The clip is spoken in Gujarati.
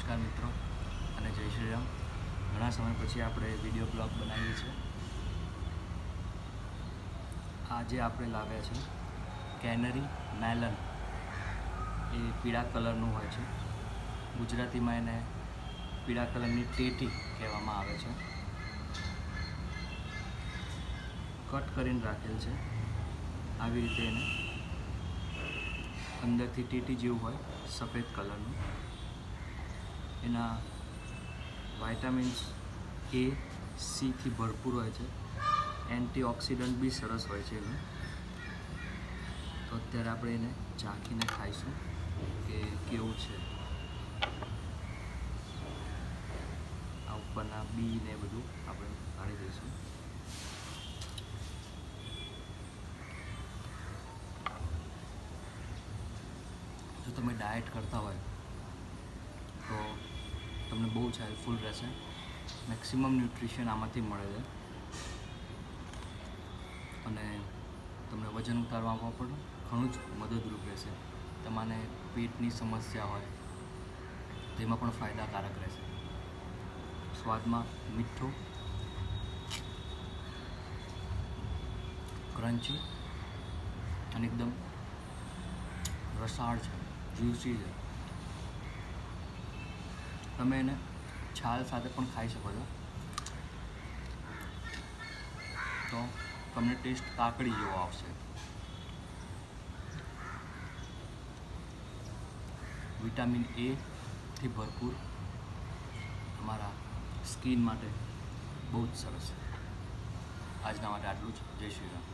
નમસ્કાર મિત્રો અને જય શ્રી રામ. ઘણા સમય પછી આપણે વિડીયો બ્લોગ બનાવીએ છીએ. આજે આપણે લાવ્યા છે કેનરી મેલન. એ પીળા કલરનું હોય છે. ગુજરાતીમાં એને પીળા કલરની ટેટી કહેવામાં આવે છે. કટ કરીને રાખેલ છે આવી રીતે. એને અંદરથી ટેટી જેવું હોય સફેદ કલરનું. એના વાઇટામિન્સ A, C થી ભરપૂર હોય છે. એન્ટીઓક્સિડન્ટ બી સરસ હોય છે એનું. તો અત્યારે આપણે એને ચાખીને ખાઈશું કે કેવું છે. આ ઉપરના બી ને બધું આપણે કાઢી દઈશું. જો તમે ડાયટ કરતા હોય તો તમને બહુ જ હેલ્પફુલ રહેશે. મેક્સિમમ ન્યુટ્રિશન આમાંથી મળે છે અને તમને વજન ઉતારવામાં પણ ઘણું જ મદદરૂપ રહેશે. તમારે પેટની સમસ્યા હોય તેમાં પણ ફાયદાકારક રહેશે. સ્વાદમાં મીઠું, ક્રન્ચી અને એકદમ રસાળ છે, જ્યુસી છે. તમે એને છાલ સાથે પણ ખાઈ શકો છો. તો તમને ટેસ્ટ કાકડી જેવો આવશે. વિટામિન A થી ભરપૂર, તમારા સ્કિન માટે બહુ જ સરસ. આજના માટે આટલું જ. જય શ્રી રામ.